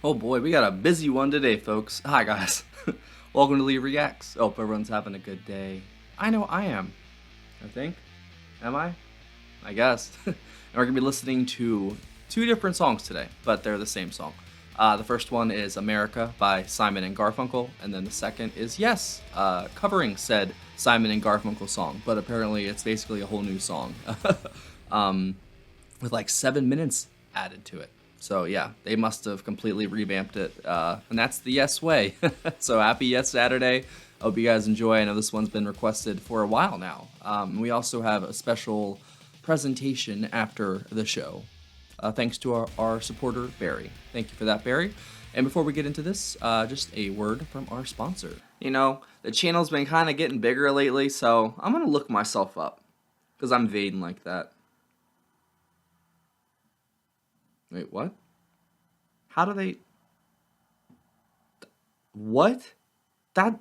Oh boy, we got a busy one today, folks. Hi, guys. Welcome to Lee Reacts. Hope everyone's having a good day. I know I am. I think. Am I? I guess. And we're going to be listening to two different songs today, but they're the same song. The first one is America by Simon and Garfunkel, and then the second is Yes, covering said Simon and Garfunkel song, but apparently it's basically a whole new song with like 7 minutes added to it. So yeah, they must have completely revamped it, and that's the Yes way. So happy Yes Saturday. Hope you guys enjoy. I know this one's been requested for a while now. We also have a special presentation after the show, thanks to our supporter, Barry. Thank you for that, Barry. And before we get into this, just a word from our sponsor. You know, the channel's been kind of getting bigger lately, so I'm going to look myself up, because I'm vain like that. Wait, what? How do they... What? That...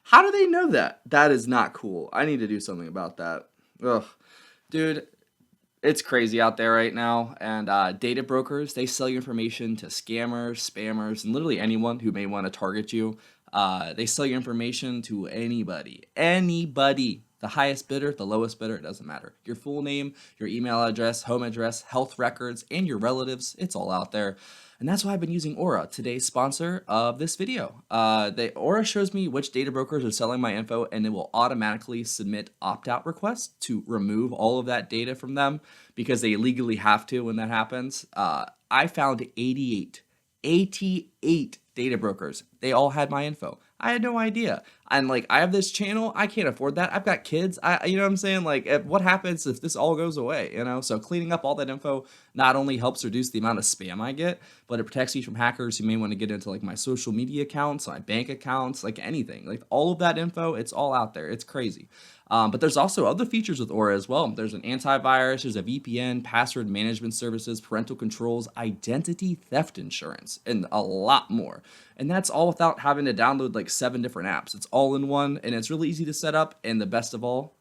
How do they know that? That is not cool. I need to do something about that. Ugh. Dude, it's crazy out there right now. And data brokers, they sell your information to scammers, spammers, and literally anyone who may want to target you. They sell your information to anybody. Anybody. The highest bidder, the lowest bidder, it doesn't matter. Your full name, your email address, home address, health records, and your relatives, it's all out there. And that's why I've been using Aura, today's sponsor of this video. Aura shows me which data brokers are selling my info, and it will automatically submit opt-out requests to remove all of that data from them because they legally have to when that happens. I found 88 data brokers. They all had my info. I had no idea. And like, I have this channel, I can't afford that. I've got kids. You know what I'm saying? Like, what happens if this all goes away, you know? So cleaning up all that info not only helps reduce the amount of spam I get, but it protects me from hackers who may want to get into like my social media accounts, my bank accounts, like anything. Like all of that info, it's all out there. It's crazy. But there's also other features with Aura as well. There's an antivirus, there's a VPN, password management services, parental controls, identity theft insurance, and a lot more. And that's all without having to download like 7 different apps. It's all in one, and it's really easy to set up. And the best of all,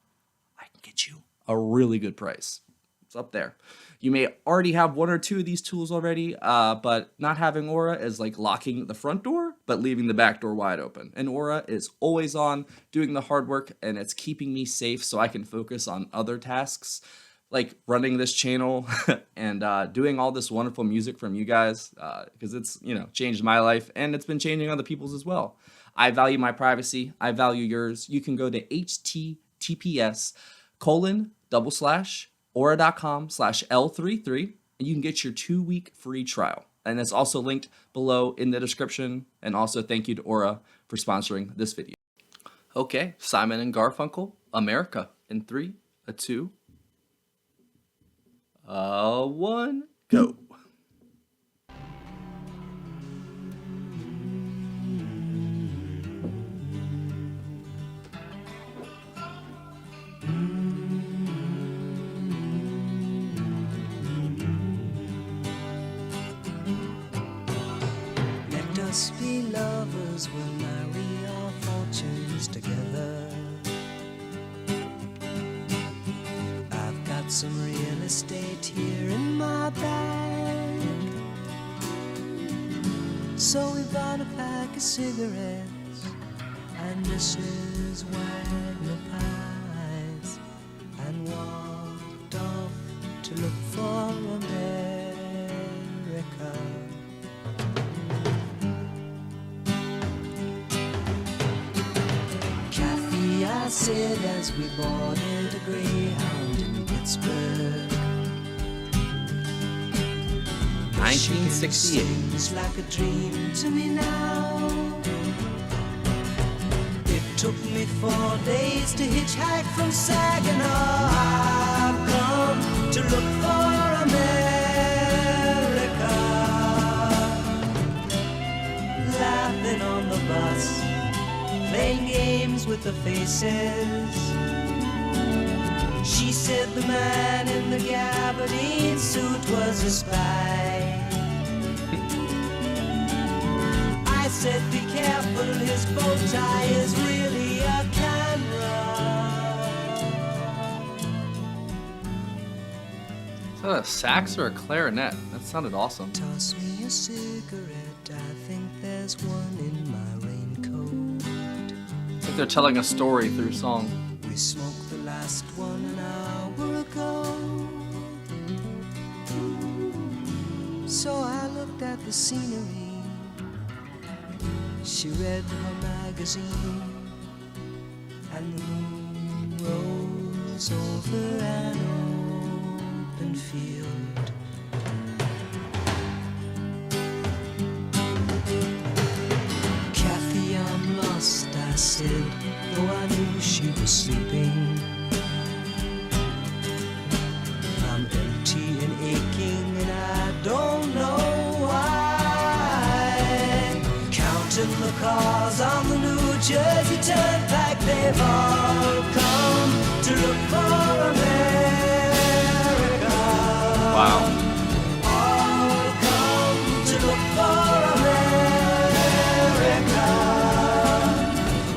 I can get you a really good price. It's up there. You may already have 1 or 2 of these tools already, but not having Aura is like locking the front door, but leaving the back door wide open. And Aura is always on, doing the hard work, and it's keeping me safe so I can focus on other tasks, like running this channel and doing all this wonderful music from you guys, because it's, you know, changed my life, and it's been changing other people's as well. I value my privacy. I value yours. You can go to https://aura.com/L33, and you can get your 2-week free trial. And it's also linked below in the description. And also thank you to Aura for sponsoring this video. Okay, Simon and Garfunkel, America, in 3, 2, 1, go. Let us be lovers, we'll marry our fortunes together. I've got some real estate here in my bag, so we bought a pack of cigarettes and Mrs. Wagner pies and walked off to look for America. Kathy, I said as we boarded a Greyhound in Pittsburgh, 1968. Seems like a dream to me now. It took me 4 days to hitchhike from Saginaw. I've come to look for America. Laughing on the bus, playing games with the faces. She said the man in the gabardine suit was a spy. I said be careful, his bow tie is really a camera. Is that a sax or a clarinet? That sounded awesome. Toss me a cigarette. I think there's one in my raincoat. It's like they're telling a story through song. We smoked the last one an hour ago. So I looked at the scenery. She read her magazine, and the moon rose over an open field. Kathy, I'm lost, I said, though I knew she was sleeping. I'm empty and aching, and I don't know why. Counting the cars on the New Jersey Turnpike, they've all come to look for America. Wow. All come to look for America.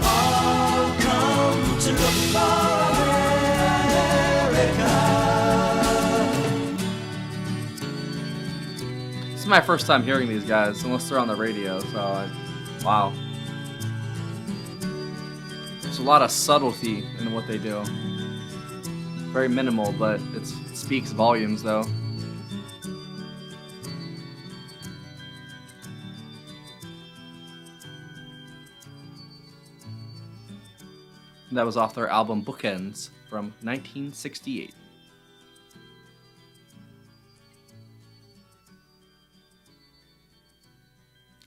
All come to look for America. This is my first time hearing these guys, unless they're on the radio, so wow. There's a lot of subtlety in what they do. Very minimal, but it speaks volumes, though. That was off their album Bookends from 1968.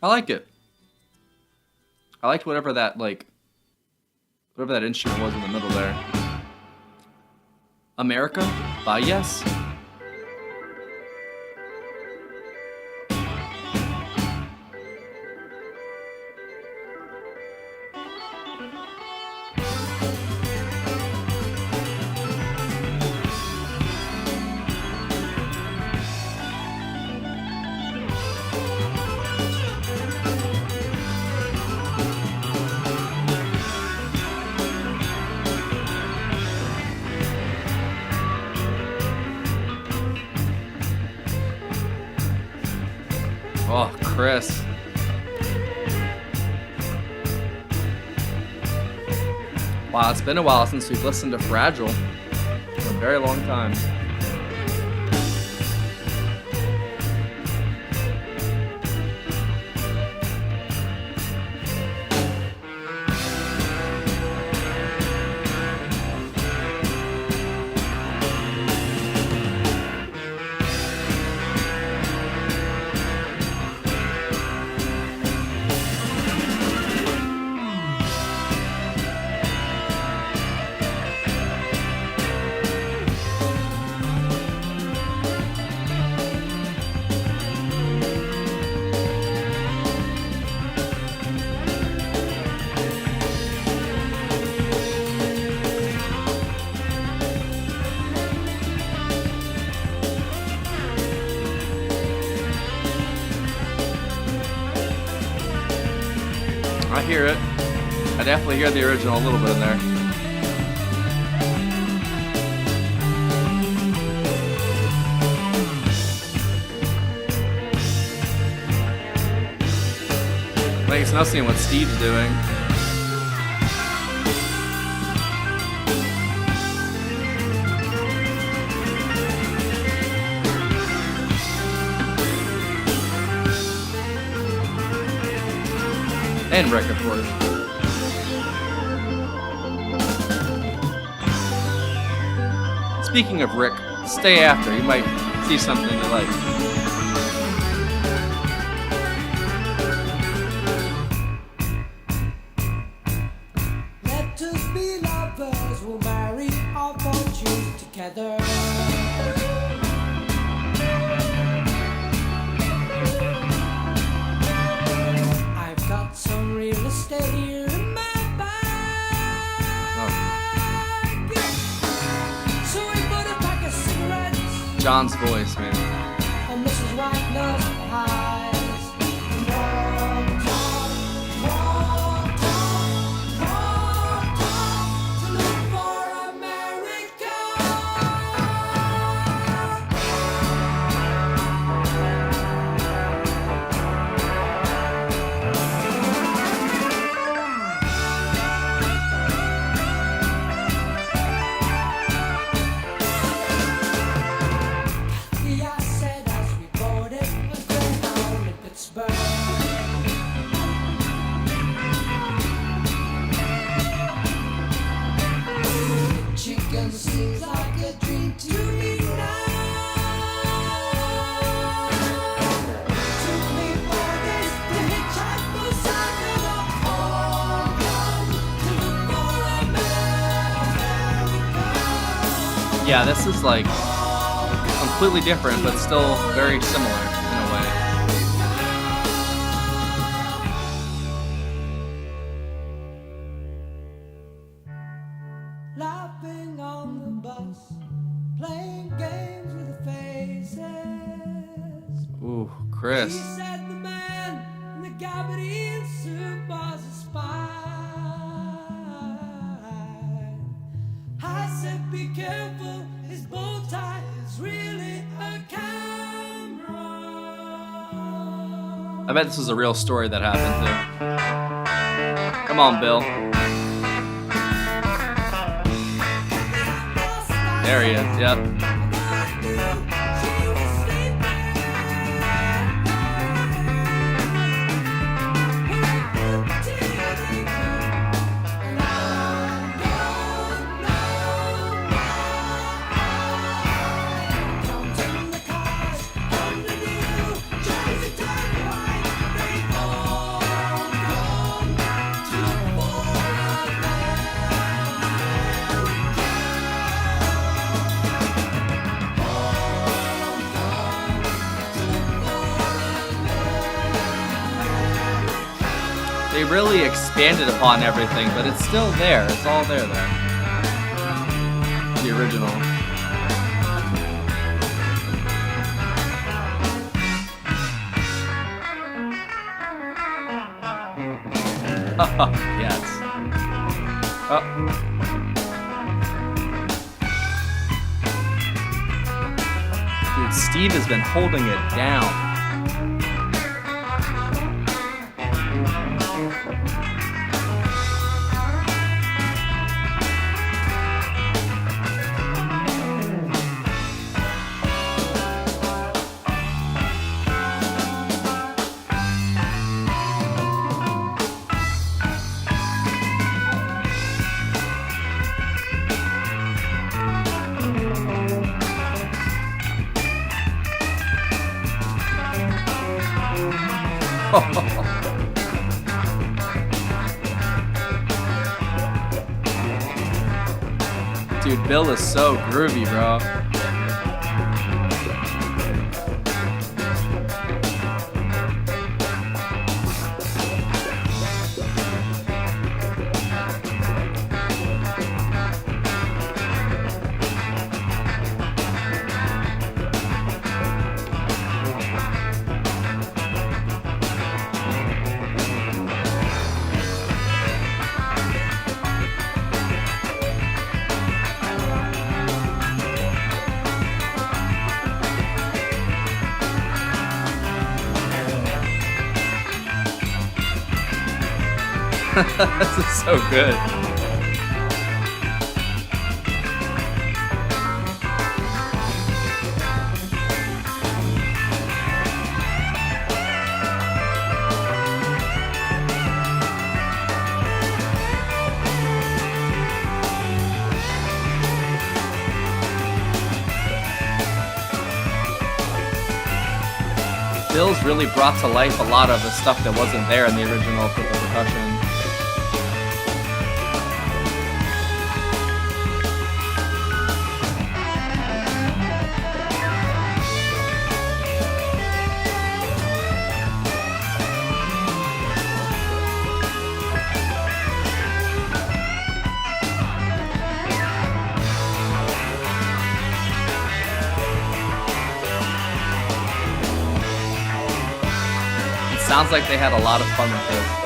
I like it. I liked whatever that instrument was in the middle there. America by Yes. Oh, Chris. Wow, it's been a while since we've listened to Fragile. For a very long time. I hear it. I definitely hear the original a little bit in there. Like, it's nothing what Steve's doing. And Rick, of course. Speaking of Rick, stay after. You might see something you like. Let us be lovers, we'll marry our fortunes together. I've got some real estate here in my bag. So we put a pack of cigarettes John's voice, man. on Mrs. Wagner's pies. Walked off to look for America. Yeah, this is like completely different, but still very similar in a way. Laughing on the bus, playing games with the faces. Ooh, He Chris. said the man in the gabardine suit was a spy. I said be careful, his bow tie is really a camera. I bet this was a real story that happened too. Come on, Bill. There he is. Yep. They really expanded upon everything, but it's still there. It's all there. The original. Yes. Oh. Dude, Steve has been holding it down. Dude, Bill is so groovy, bro. This is so good. Bill's really brought to life a lot of the stuff that wasn't there in the original with the percussion. Sounds like they had a lot of fun with this.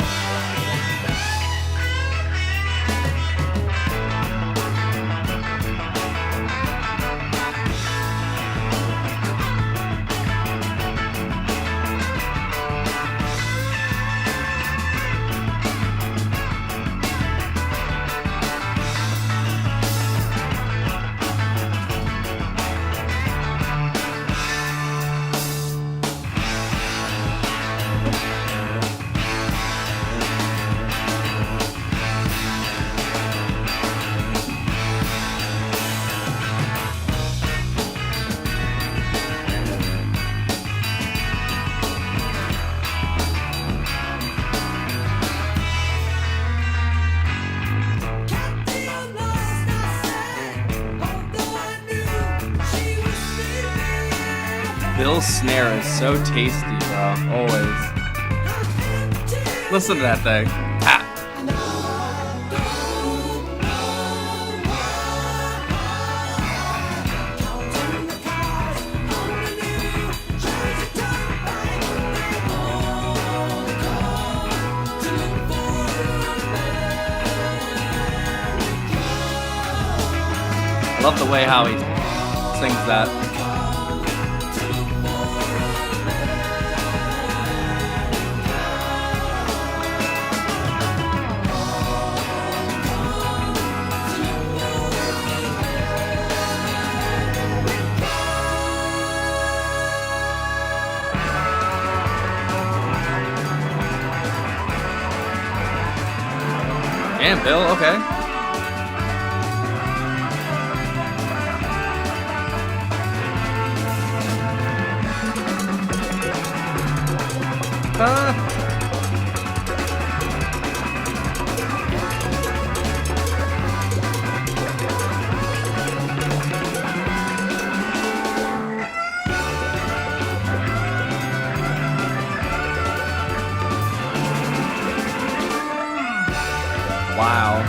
Bill's snare is so tasty, bro. Always. Listen to that thing. Ah. I love the way how he sings that. Damn, Bill, okay. Wow.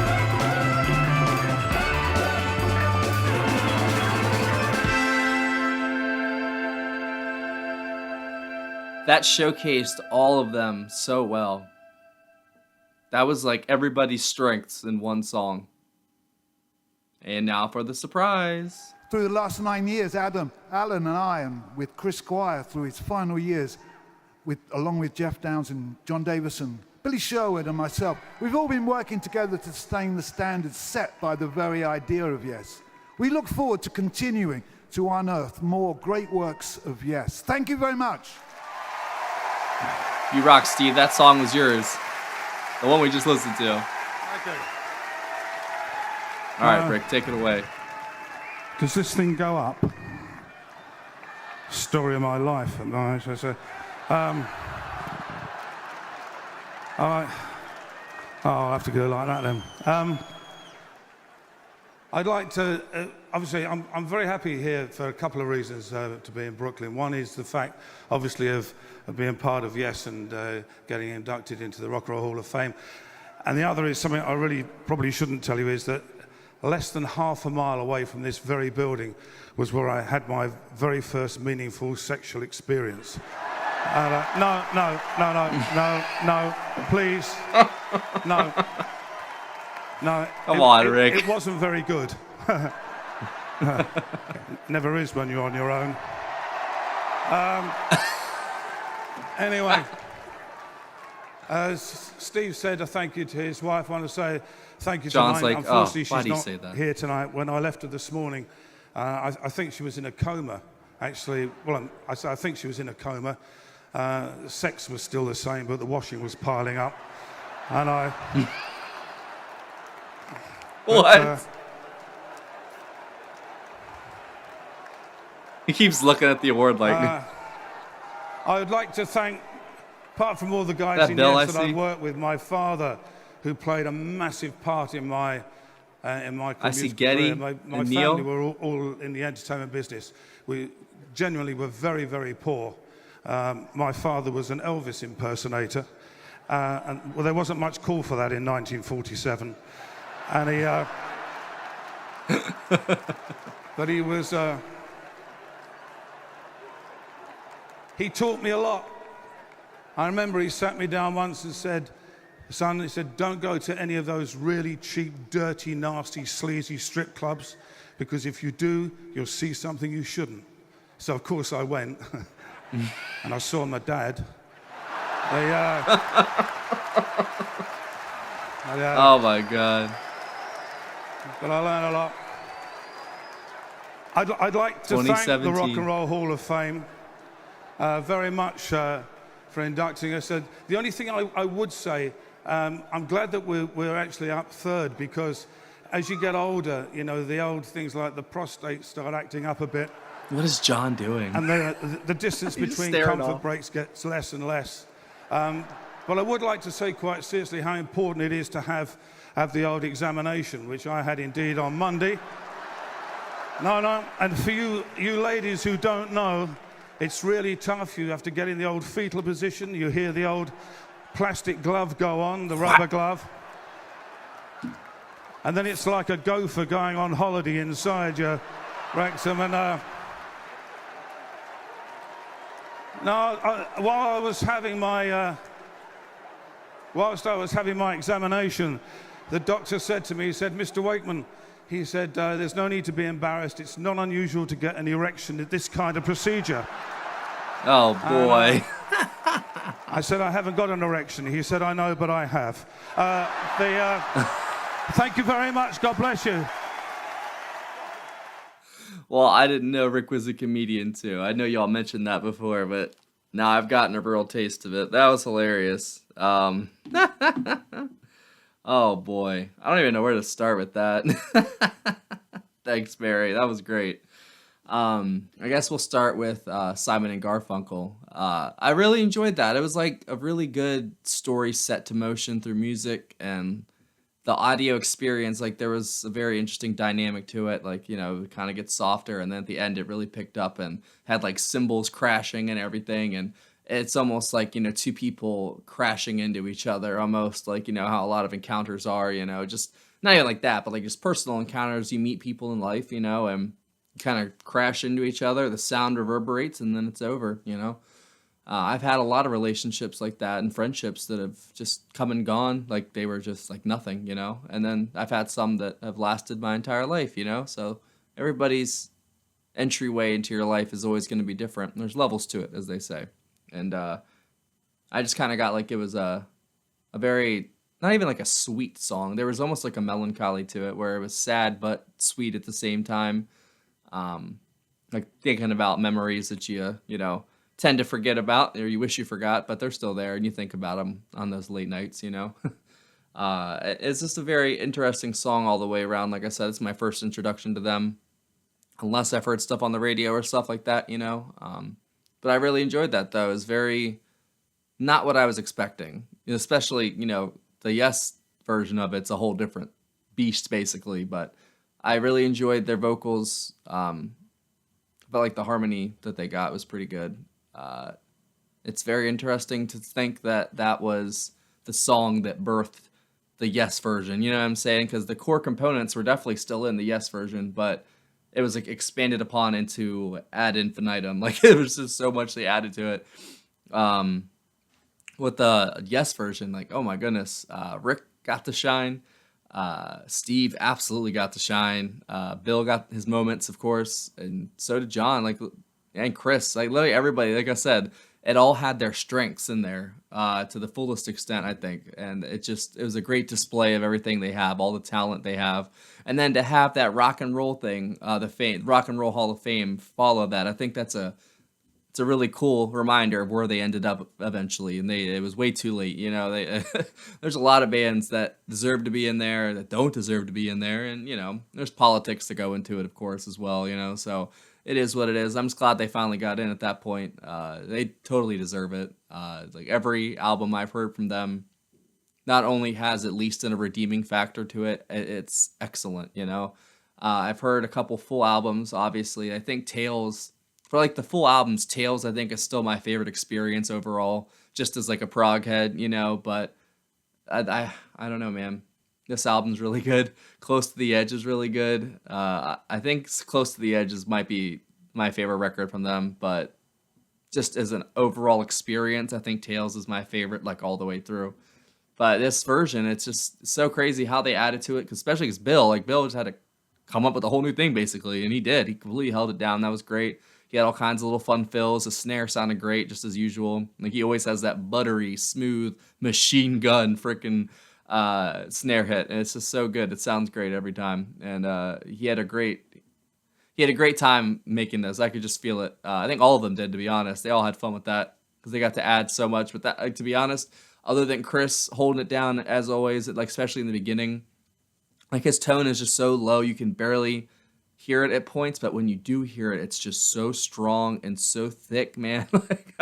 That showcased all of them so well. That was like everybody's strengths in one song. And now for the surprise. Through the last 9 years, Alan and I, and with Chris Squire through his final years, along with Jeff Downs and John Davison, Billy Sherwood and myself, we've all been working together to sustain the standards set by the very idea of Yes. We look forward to continuing to unearth more great works of Yes. Thank you very much. You rock, Steve. That song was yours. The one we just listened to. Okay. All right, Rick, take it away. Does this thing go up? Story of my life. All right. Oh, I'll have to go like that then. I'd like to, obviously, I'm very happy here for a couple of reasons to be in Brooklyn. One is the fact, obviously, of being part of Yes and getting inducted into the Rock and Roll Hall of Fame. And the other is something I really probably shouldn't tell you, is that less than half a mile away from this very building was where I had my very first meaningful sexual experience. No, please. No. Come on, Rick. It wasn't very good. Never is when you're on your own. Anyway, as Steve said a thank you to his wife, I want to say thank you John's to mine. like, Unfortunately, why she's do you not say that? here tonight. When I left her this morning, I think she was in a coma, actually. Well, I think she was in a coma. Sex was still the same, but the washing was piling up. And I... What? He keeps looking at the award like... I would like to thank, apart from all the guys That in Bill Yes I that I see? worked with, my father, who played a massive part in my I see musical Getty career. My and family Neil. were all in the entertainment business. We genuinely were very, very poor. My father was an Elvis impersonator, and well, there wasn't much call for that in 1947. And he, but he was, he taught me a lot. I remember he sat me down once and said, son, he said, don't go to any of those really cheap, dirty, nasty, sleazy strip clubs, because if you do, you'll see something you shouldn't. So, of course, I went, and I saw my dad. Oh, my God. But I learned a lot. I'd like to thank the 2017. Rock and Roll Hall of Fame very much for inducting us. The only thing I would say, I'm glad that we're actually up third, because as you get older, you know, the old things like the prostate start acting up a bit. What is John doing? And the distance He's between staring comfort off. breaks gets less and less. But I would like to say quite seriously how important it is to have the old examination, which I had indeed on Monday. No, and for you ladies who don't know, It's really tough. You have to get in the old fetal position. You hear the old plastic glove go on, the rubber glove. And then it's like a gopher going on holiday inside your rectum. And while I was having my whilst I was having my examination, the doctor said to me, he said, "Mr. Wakeman," he said, "there's no need to be embarrassed. It's not unusual to get an erection at this kind of procedure." Oh, boy. I said, "I haven't got an erection." He said, "I know, but I have." Thank you very much. God bless you. Well, I didn't know Rick was a comedian, too. I know y'all mentioned that before, but now I've gotten a real taste of it. That was hilarious. Oh, boy. I don't even know where to start with that. Thanks, Barry. That was great. I guess we'll start with Simon and Garfunkel. I really enjoyed that. It was like a really good story set to motion through music, and the audio experience, like there was a very interesting dynamic to it. Like, you know, it kind of gets softer, and then at the end it really picked up and had like cymbals crashing and everything. And it's almost like, you know, two people crashing into each other, almost like, you know, how a lot of encounters are, you know, just not even like that, but like just personal encounters. You meet people in life, you know, and kind of crash into each other. The sound reverberates, and then it's over, you know. I've had a lot of relationships like that and friendships that have just come and gone, like they were just like nothing, you know. And then I've had some that have lasted my entire life, you know. So everybody's entryway into your life is always going to be different. There's levels to it, as they say. And I just kind of got like it was a very, not even like a sweet song. There was almost like a melancholy to it, where it was sad but sweet at the same time. Like thinking about memories that you know, tend to forget about, or you wish you forgot, but they're still there, and you think about them on those late nights, you know. It's just a very interesting song all the way around. Like I said, it's my first introduction to them, unless I've heard stuff on the radio or stuff like that, you know. But I really enjoyed that, though. It was very not what I was expecting, especially, you know, the Yes version of it's a whole different beast, basically, but I really enjoyed their vocals. Felt like the harmony that they got was pretty good. It's very interesting to think that that was the song that birthed the Yes version. You know what I'm saying? Because the core components were definitely still in the Yes version, but it was like expanded upon into ad infinitum. Like it was just so much they added to it. With the Yes version, like, oh my goodness, Rick got to shine. Steve absolutely got to shine. Bill got his moments, of course, and so did John, like, and Chris. Like literally everybody, like I said, it all had their strengths in there to the fullest extent, I think. And it was a great display of everything they have, all the talent they have. And then to have that rock and roll thing, the Rock and Roll Hall of Fame follow that, I think it's a really cool reminder of where they ended up eventually. And it was way too late, you know. There's a lot of bands that deserve to be in there, that don't deserve to be in there, and you know, there's politics to go into it, of course, as well, you know. So it is what it is. I'm just glad they finally got in at that point. They totally deserve it. Like every album I've heard from them not only has at least a redeeming factor to it, it's excellent, you know. I've heard a couple full albums, obviously. I think Tales, for like the full albums, Tales I think is still my favorite experience overall, just as like a prog head, you know. But I don't know, man. This album's really good. Close to the Edge is really good. I think Close to the Edge might be my favorite record from them, but just as an overall experience, I think Tales is my favorite, like all the way through. But this version, it's just so crazy how they added to it, especially because Bill just had to come up with a whole new thing, basically, and he did. He completely held it down. That was great. He had all kinds of little fun fills. The snare sounded great, just as usual. Like he always has that buttery, smooth, machine gun freaking snare hit, and it's just so good. It sounds great every time, and he had a great time making this. I could just feel it. I think all of them did, to be honest. They all had fun with that because they got to add so much. But that, like, to be honest, other than Chris holding it down as always, like especially in the beginning, like his tone is just so low you can barely hear it at points, but when you do hear it, it's just so strong and so thick, man. Like,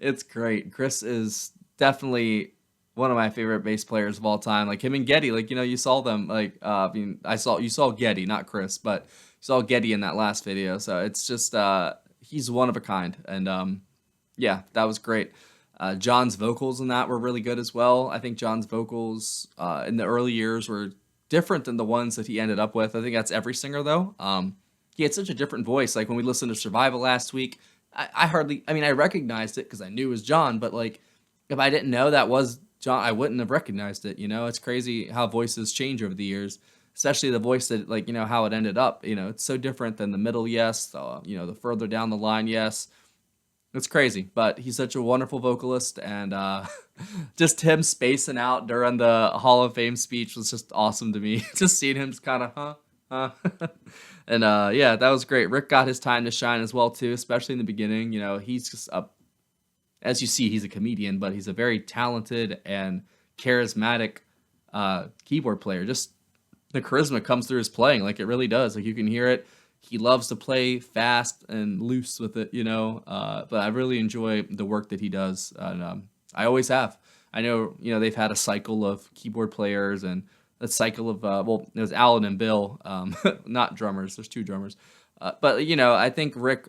it's great. Chris is definitely one of my favorite bass players of all time. Like him and Geddy, like, you know, you saw them, like, you saw Geddy, not Chris, but you saw Geddy in that last video. So it's just, he's one of a kind. And yeah, that was great. John's vocals in that were really good as well. I think John's vocals in the early years were different than the ones that he ended up with. I think that's every singer though. He had such a different voice. Like when we listened to Survival last week, I hardly, I mean, I recognized it because I knew it was John, but like if I didn't know that was John, I wouldn't have recognized it. You know, it's crazy how voices change over the years, especially the voice that, like, you know, how it ended up. You know, it's so different than the middle yes, you know, the further down the line yes. It's crazy, but he's such a wonderful vocalist, and just him spacing out during the Hall of Fame speech was just awesome to me. Just seeing him just kind of, and yeah, that was great. Rick got his time to shine as well too, especially in the beginning. You know, he's just as you see, he's a comedian, but he's a very talented and charismatic keyboard player. Just the charisma comes through his playing, like it really does. Like you can hear it. He loves to play fast and loose with it, you know. But I really enjoy the work that he does, and I always have. I know, you know, they've had a cycle of keyboard players and a cycle of well, there's Alan and Bill, not drummers. There's two drummers, but you know, I think Rick.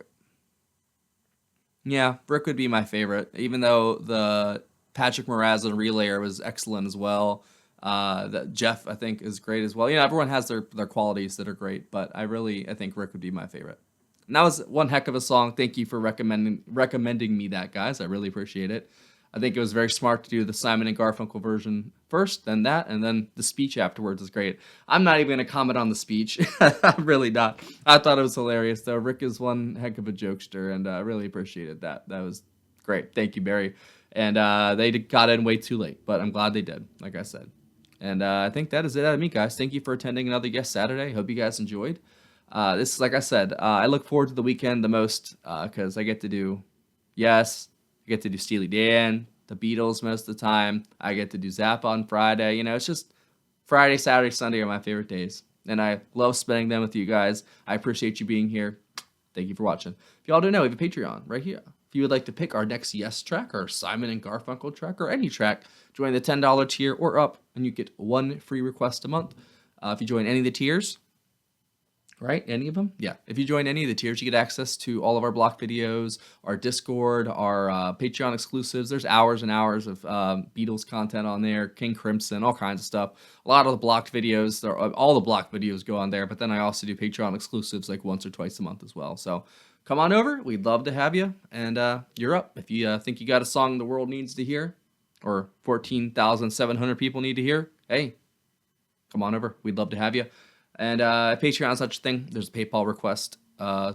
Yeah, Rick would be my favorite, even though the Patrick Moraz and Relayer was excellent as well. That Jeff, I think, is great as well. You know, everyone has their qualities that are great, but I think Rick would be my favorite. And that was one heck of a song. Thank you for recommending me that, guys. I really appreciate it. I think it was very smart to do the Simon and Garfunkel version first, then that, and then the speech afterwards is great. I'm not even going to comment on the speech. I'm really not. I thought it was hilarious, though. Rick is one heck of a jokester, and I really appreciated that. That was great. Thank you, Barry. And they got in way too late, but I'm glad they did, like I said. And I think that is it out of me, guys. Thank you for attending another Guest Saturday. Hope you guys enjoyed. This is, like I said, I look forward to the weekend the most because I get to do Yes, I get to do Steely Dan, the Beatles most of the time. I get to do Zappa on Friday. You know, it's just Friday, Saturday, Sunday are my favorite days. And I love spending them with you guys. I appreciate you being here. Thank you for watching. If y'all don't know, we have a Patreon right here. If you would like to pick our next Yes track, or Simon and Garfunkel track, or any track, join the $10 tier or up, and you get one free request a month. If you join any of the tiers, right? Any of them? Yeah. If you join any of the tiers, you get access to all of our block videos, our Discord, our Patreon exclusives. There's hours and hours of Beatles content on there, King Crimson, all kinds of stuff. A lot of the blocked videos, all the blocked videos go on there, but then I also do Patreon exclusives like once or twice a month as well. So come on over. We'd love to have you. And you're up. If you think you got a song the world needs to hear, or 14,700 people need to hear, hey, come on over. We'd love to have you. And Patreon is such a thing. There's a PayPal request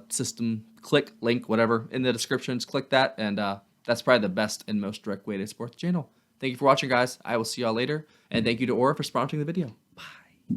system, click, link, whatever, in the description. Just click that, and that's probably the best and most direct way to support the channel. Thank you for watching, guys. I will see y'all later. And thank you to Aura for sponsoring the video. Bye.